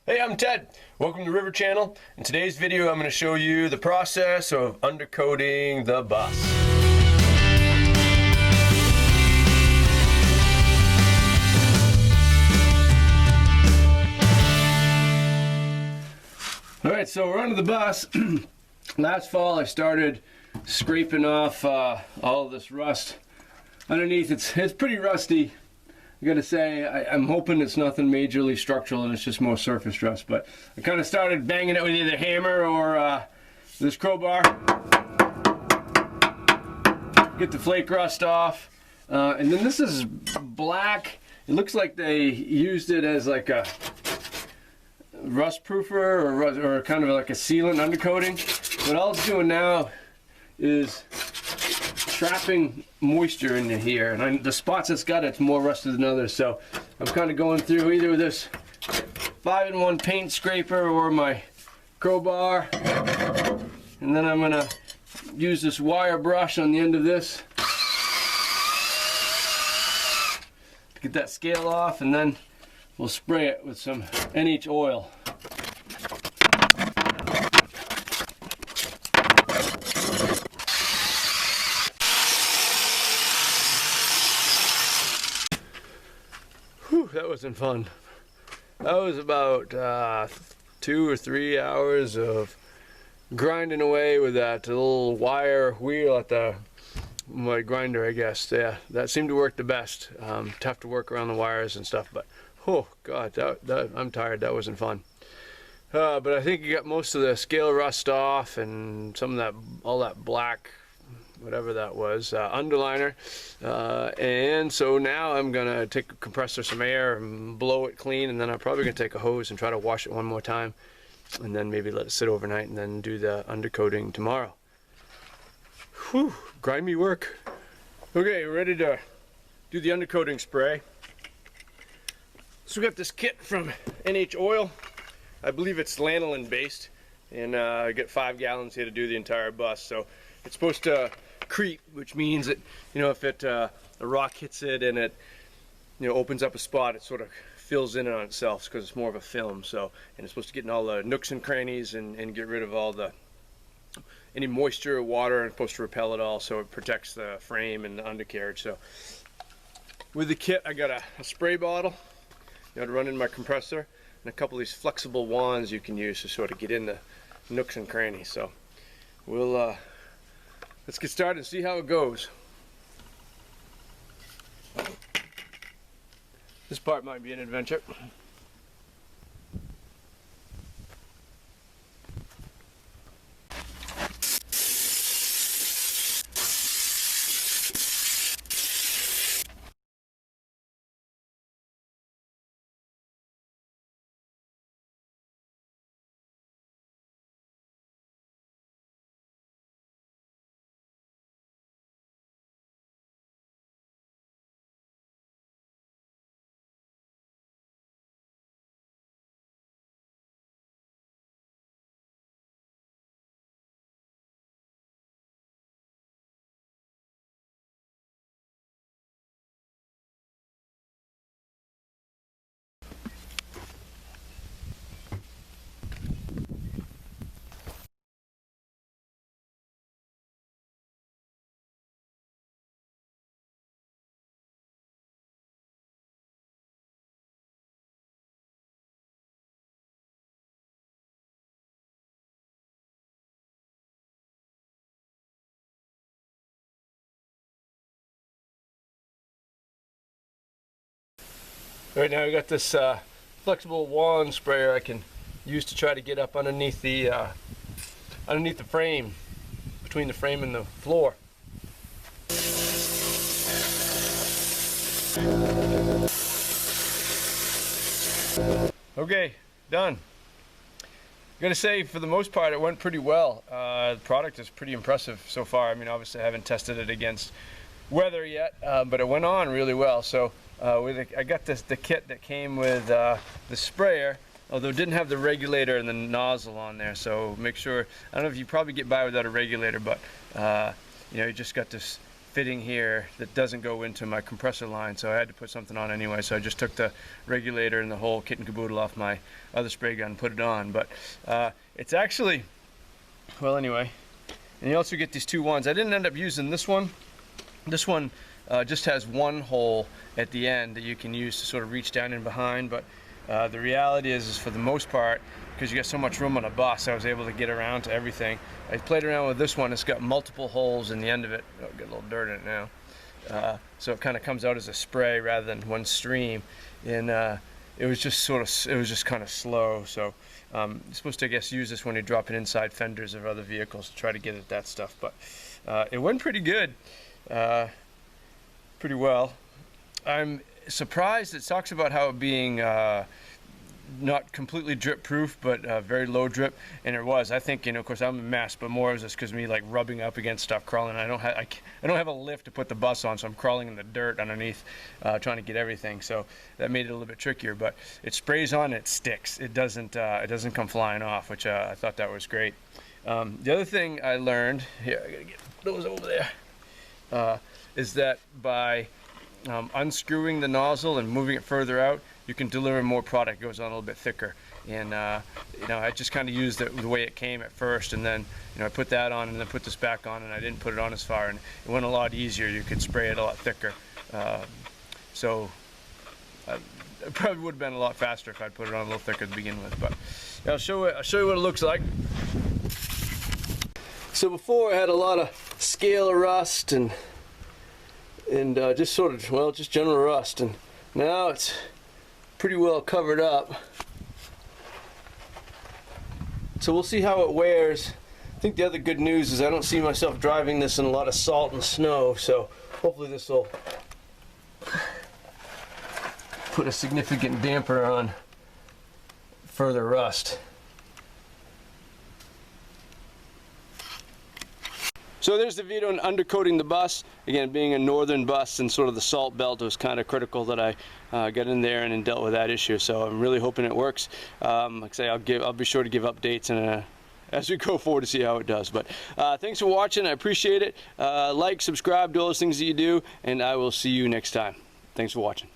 Hey, I'm Ted. Welcome to River Channel. In today's video, I'm going to show you the process of undercoating the bus. Alright, so we're onto the bus. Last fall I started scraping off all of this rust underneath. It's pretty rusty. I gotta say, I'm hoping it's nothing majorly structural and it's just more surface rust, but I kind of started banging it with either hammer or this crowbar. Get the flake rust off. And then this is black. It looks like they used it as like a rust proofer or kind of like a sealant undercoating. What all it's doing now is trapping moisture into here, and the spots it's got, it's more rusted than others, so I'm kind of going through either with this 5-in-1 paint scraper or my crowbar, and then I'm going to use this wire brush on the end of this to get that scale off, and then we'll spray it with some NH oil. Whew, that wasn't fun. That was about 2 or 3 hours of grinding away with that little wire wheel at my grinder, I guess. Yeah, that seemed to work the best. Tough to work around the wires and stuff, but oh god, I'm tired. That wasn't fun. But I think you got most of the scale rust off and some of that, all that black, whatever that was, underliner. And so now I'm gonna take a compressor, some air, and blow it clean, and then I'm probably gonna take a hose and try to wash it one more time, and then maybe let it sit overnight and then do the undercoating tomorrow. Whew, grimy work. Okay, ready to do the undercoating spray. So we got this kit from NH Oil. I believe it's lanolin based, and I get 5 gallons here to do the entire bus. So it's supposed to creep, which means that, you know, if a rock hits it and it, you know, opens up a spot, it sort of fills in on itself because it's more of a film. So, and it's supposed to get in all the nooks and crannies and get rid of all any moisture or water, and it's supposed to repel it all, so it protects the frame and the undercarriage. So with the kit, I got a spray bottle. You know, to run in my compressor, and a couple of these flexible wands you can use to sort of get in the nooks and crannies. So we'll let's get started and see how it goes. This part might be an adventure. Right now I got this flexible wand sprayer I can use to try to get up underneath the frame, between the frame and the floor. Okay, done. I'm gonna say for the most part it went pretty well. The product is pretty impressive so far. I mean, obviously I haven't tested it against weather yet, but it went on really well. So I got the kit that came with the sprayer, although it didn't have the regulator and the nozzle on there. So make sure, I don't know if you probably get by without a regulator, but you know, you just got this fitting here that doesn't go into my compressor line, so I had to put something on anyway. So I just took the regulator and the whole kit and caboodle off my other spray gun and put it on. But it's actually, well, anyway. And you also get these two ones. I didn't end up using this one. This one just has one hole at the end that you can use to sort of reach down in behind. But the reality is for the most part, because you got so much room on a bus, I was able to get around to everything. I played around with this one. It's got multiple holes in the end of it. Oh, got a little dirt in it now. So it kind of comes out as a spray rather than one stream. And it was just kind of slow. So you're supposed to, I guess, use this when you're dropping inside fenders of other vehicles to try to get at that stuff. But it went pretty good, pretty well. I'm surprised. It talks about how it being not completely drip proof, but very low drip, and it was. I think, you know, of course I'm a mess, but more is just because me like rubbing up against stuff, crawling. I don't have a lift to put the bus on, so I'm crawling in the dirt underneath, trying to get everything. So that made it a little bit trickier, but it sprays on, it sticks. It doesn't come flying off, which I thought that was great. The other thing I learned here, I gotta get those over there, is that by unscrewing the nozzle and moving it further out, you can deliver more product. It goes on a little bit thicker. And you know, I just kind of used it the way it came at first, and then, you know, I put that on and then put this back on, and I didn't put it on as far, and it went a lot easier. You could spray it a lot thicker. So it probably would have been a lot faster if I'd put it on a little thicker to begin with. But I'll show you what it looks like. So before I had a lot of scalar rust and just sort of, well, just general rust, and now it's pretty well covered up. So we'll see how it wears. I think the other good news is I don't see myself driving this in a lot of salt and snow, so hopefully this will put a significant damper on further rust. So there's the video on undercoating the bus. Again, being a northern bus and sort of the salt belt, it was kind of critical that I got in there and dealt with that issue. So I'm really hoping it works. Like I say, I'll be sure to give updates and as we go forward to see how it does. But thanks for watching. I appreciate it. Like, subscribe, do all those things that you do, and I will see you next time. Thanks for watching.